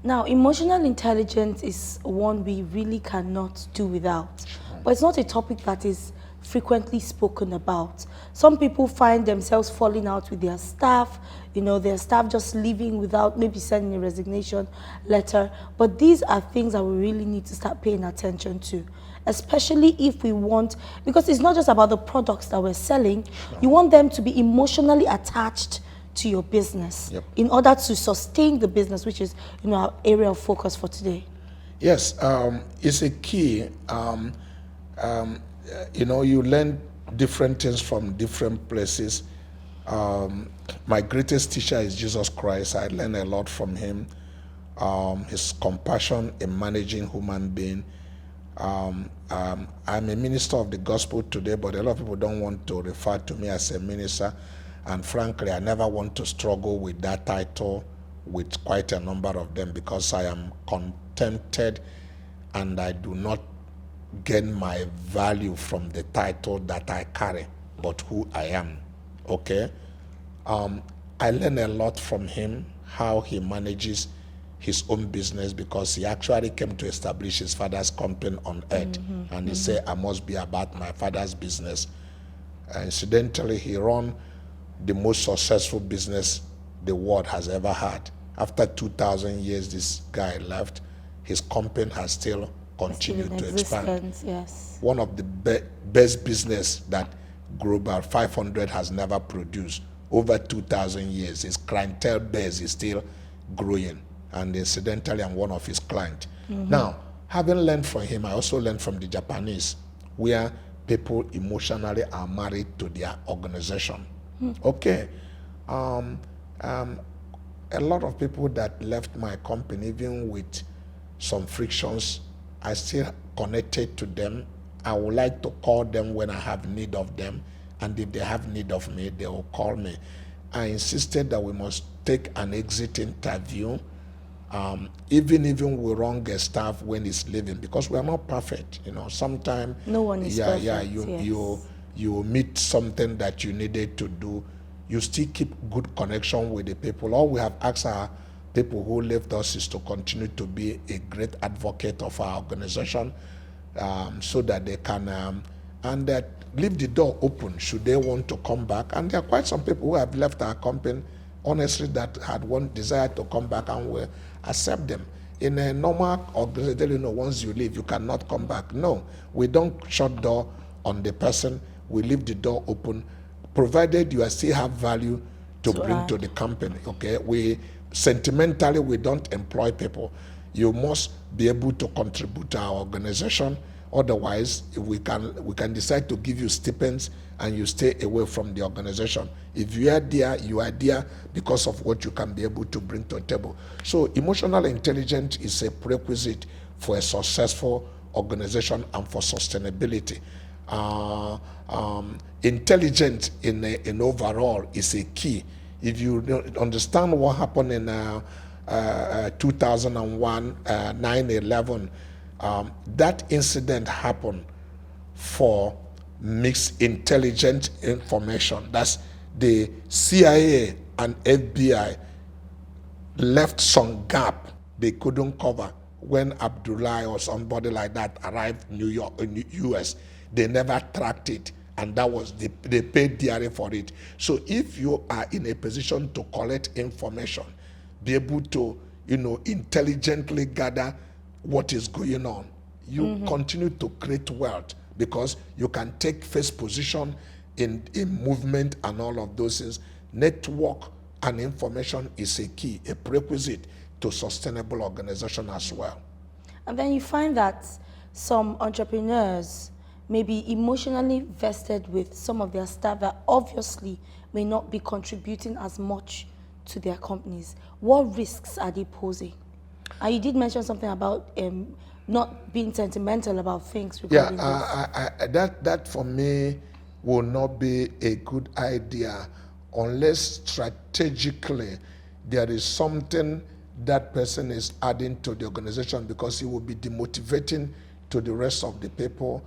Now, emotional intelligence is one we really cannot do without, but it's not a topic that is frequently spoken about. Some people find themselves falling out with their staff, their staff just leaving without maybe sending a resignation letter. But these are things that we really need to start paying attention to, especially if we want, because it's not just about the products that we're selling, you want them to be emotionally attached to your business in order to sustain the business, which is our area of focus for today. Yes, it's a key. You learn different things from different places. My greatest teacher is Jesus Christ. I learn a lot from him. His compassion in managing human being. I'm a minister of the gospel today, but a lot of people don't want to refer to me as a minister. And frankly, I never want to struggle with that title with quite a number of them, because I am contented and I do not gain my value from the title that I carry, but who I am. Okay? I learn a lot from him, how he manages his own business, because he actually came to establish his father's company on earth. And he said, I must be about my father's business. Incidentally, he ran the most successful business the world has ever had. After 2,000 years this guy left, his company has still continued to expand. Yes. One of the best business that Global 500 has never produced. Over 2,000 years, his clientele base is still growing. And incidentally, I'm one of his clients. Now, having learned from him, I also learned from the Japanese, where people emotionally are married to their organization. Okay. A lot of people that left my company, even with some frictions, I still connected to them. I would like to call them when I have need of them, and if they have need of me, they will call me. I insisted that we must take an exit interview, even we wrong a staff when it's leaving, because we are not perfect. Sometimes no one is perfect. You meet something that you needed to do. You still keep good connection with the people. All we have asked our people who left us is to continue to be a great advocate of our organization, so that they can leave the door open should they want to come back. And there are quite some people who have left our company, honestly, that had one desire to come back, and we accept them. In a normal organization, once you leave, you cannot come back. No, we don't shut door on the person. We leave the door open, provided you still have value to bring to the company. Okay, we don't employ people. You must be able to contribute to our organization. Otherwise, we can decide to give you stipends and you stay away from the organization. If you are there because of what you can be able to bring to the table. So emotional intelligence is a prerequisite for a successful organization and for sustainability. Intelligence in overall is a key. If you don't understand what happened in 2001, 9/11, that incident happened for mixed intelligence information. That's the CIA and FBI left some gap they couldn't cover when Abdullah or somebody like that arrived in New York, in the US. They never tracked it, and that was they paid dearly for it. So if you are in a position to collect information, be able to intelligently gather what is going on, you continue to create wealth, because you can take first position in movement and all of those things. Network and information is a key, a prerequisite to sustainable organization as well. And then you find that some entrepreneurs may be emotionally vested with some of their staff that obviously may not be contributing as much to their companies. What risks are they posing? And you did mention something about not being sentimental about things regarding this. That for me will not be a good idea unless strategically there is something that person is adding to the organization, because it will be demotivating to the rest of the people.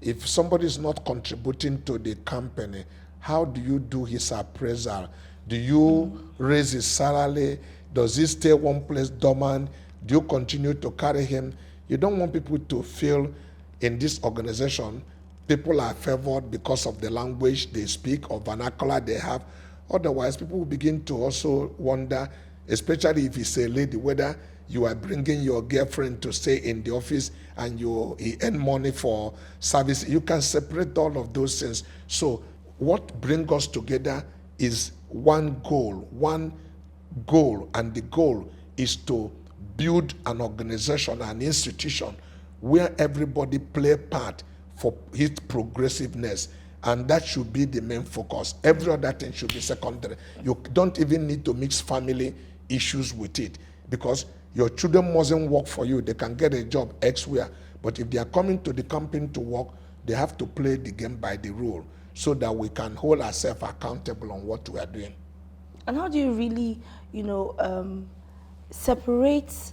If somebody is not contributing to the company, how do you do his appraisal? Do you raise his salary? Does he stay one place dormant? Do you continue to carry him? You don't want people to feel in this organization people are favored because of the language they speak or vernacular they have. Otherwise, people will begin to also wonder, especially if it's a lady, whether you are bringing your girlfriend to stay in the office and he earn money for service. You can separate all of those things. So what brings us together is one goal, and the goal is to build an organization, an institution where everybody play part for its progressiveness, and that should be the main focus. Every other thing should be secondary. You don't even need to mix family issues with it, because your children mustn't work for you. They can get a job elsewhere, but if they are coming to the company to work, they have to play the game by the rule so that we can hold ourselves accountable on what we are doing. And how do you really, separate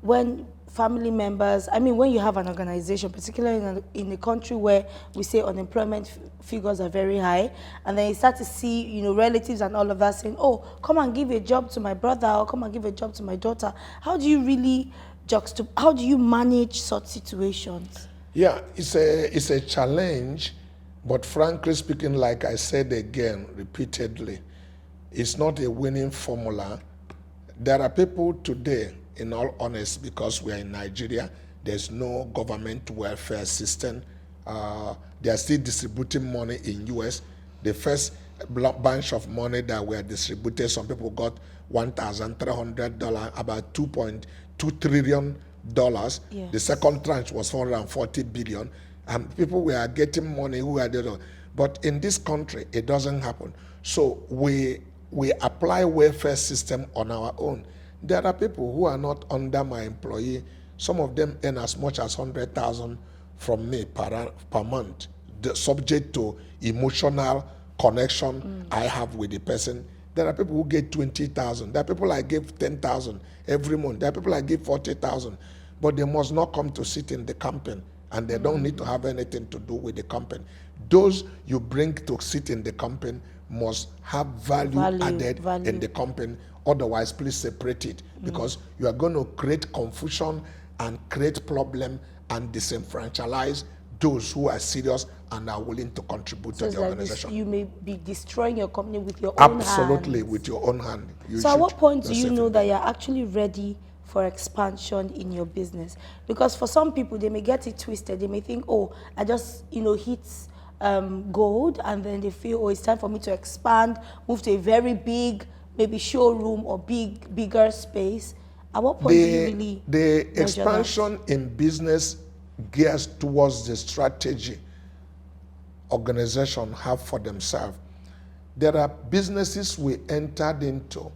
when family members, when you have an organization, particularly in a country where we say unemployment figures are very high, and then you start to see, relatives and all of that saying, oh, come and give a job to my brother, or come and give a job to my daughter. How do you really how do you manage such situations? Yeah, it's a challenge, but frankly speaking, like I said again repeatedly, it's not a winning formula. There are people today, in all honesty, because we are in Nigeria, there's no government welfare system. They are still distributing money in US. The first bunch of money that were distributed, some people got $1,300, about $2.2 trillion. Yes. The second tranche was 440 billion. And people were getting money who are there. But in this country, it doesn't happen. So we apply welfare system on our own. There are people who are not under my employee. Some of them earn as much as 100,000 from me per month, subject to emotional connection I have with the person. There are people who get 20,000. There are people I give 10,000 every month. There are people I give 40,000, but they must not come to sit in the company, and they don't need to have anything to do with the company. Those you bring to sit in the company must have value added in the company. Otherwise, please separate it, because you are going to create confusion and create problem and disenfranchise those who are serious and are willing to contribute to the organization. You may be destroying your company with your own hand. Absolutely, with your own hand. So at what point do you know that you're actually ready for expansion in your business? Because for some people, they may get it twisted. They may think, oh, I just, hit gold, and then they feel, oh, it's time for me to expand, move to a very big, maybe showroom or bigger space. At what point do you really the expansion in business gears towards the strategy organization have for themselves. There are businesses we entered into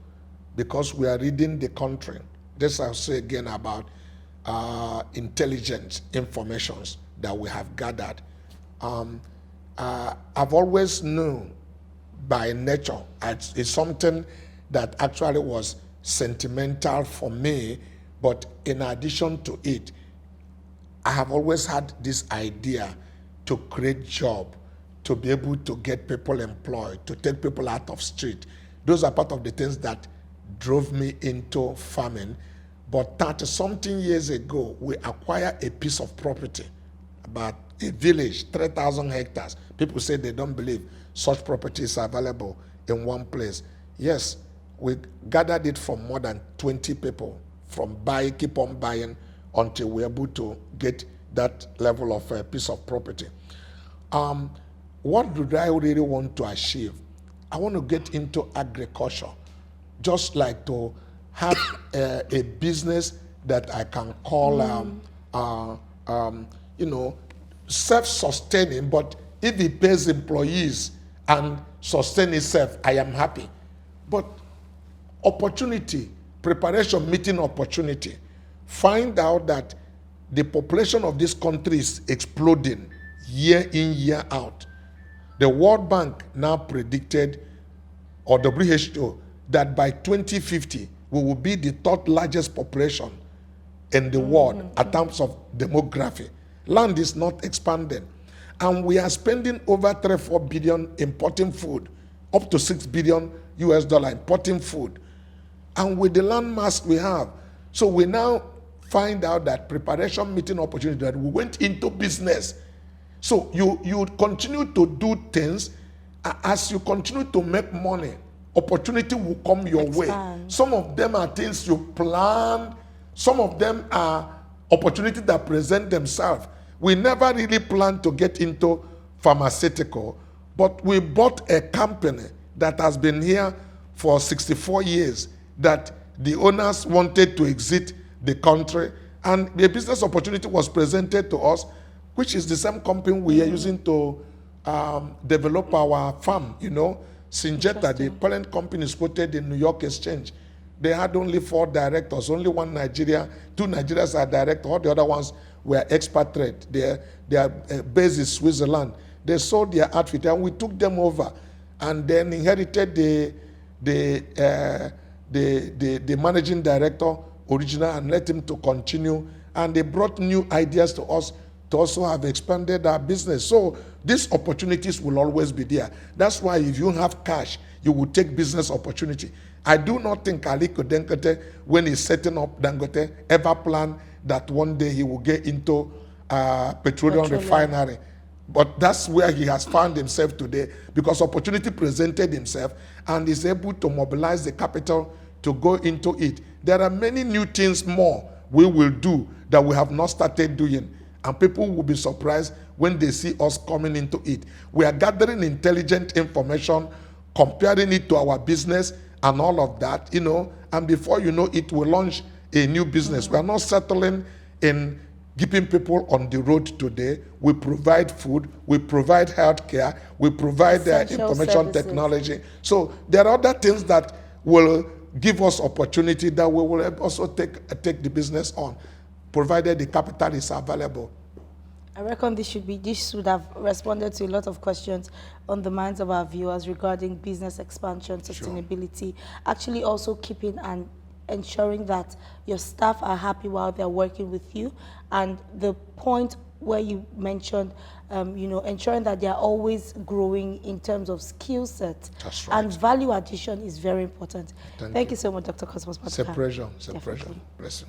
because we are reading the country. This I'll say again about intelligence informations that we have gathered. I've always known by nature, it's something that actually was sentimental for me, but in addition to it, I have always had this idea to create job, to be able to get people employed, to take people out of street. Those are part of the things that drove me into farming. But 30-something years ago, we acquired a piece of property, about a village, 3,000 hectares. People say they don't believe such property is available in one place. Yes, we gathered it from more than 20 people, from keep on buying until we're able to get that level of a piece of property. What do I really want to achieve? I want to get into agriculture, just like to have a business that I can call, self-sustaining, but if it pays employees and sustain itself, I am happy. But opportunity, preparation, meeting opportunity. Find out that the population of this country is exploding year in, year out. The World Bank now predicted, or WHO, that by 2050, we will be the third largest population in the world in terms of demography. Land is not expanding. And we are spending over 3-4 billion importing food, up to $6 billion importing food. and with the landmass we have. So we now find out that preparation meeting opportunity, that we went into business. So you continue to do things. As you continue to make money, opportunity will come your way. Some of them are things you plan. Some of them are opportunities that present themselves. We never really planned to get into pharmaceutical, but we bought a company that has been here for 64 years, that the owners wanted to exit the country, and the business opportunity was presented to us, which is the same company we are using to develop our farm. You know, Syngenta, the parent company, is quoted in New York Exchange. They had only 4 directors, only 1 Nigeria, 2 Nigerians are directors, all the other ones were expatriate. Their base is Switzerland. They sold their outfit and we took them over, and then inherited the managing director original and let him to continue, and they brought new ideas to us to also have expanded our business. So these opportunities will always be there. That's why if you have cash, you will take business opportunity. I do not think Aliko Dangote, when he's setting up Dangote, ever planned that one day he will get into petroleum refinery. But that's where he has found himself today, because opportunity presented himself and is able to mobilize the capital to go into it. There are many new things more we will do that we have not started doing, and people will be surprised when they see us coming into it. We are gathering intelligent information, comparing it to our business and all of that, you know, and before you know it, we launch a new business. We are not settling in keeping people on the road today. We provide food, we provide healthcare, we provide information technology. So there are other things that will give us opportunity that we will also take the business on, provided the capital is available. I reckon this should have responded to a lot of questions on the minds of our viewers regarding business expansion, sustainability, actually also keeping and ensuring that your staff are happy while they're working with you, and the point where you mentioned, you know, ensuring that they're always growing in terms of skill set. That's right. And value addition is very important. Thank you so much, Dr. Cosmas Maduka. It's a pleasure. It's a pleasure. Bless you.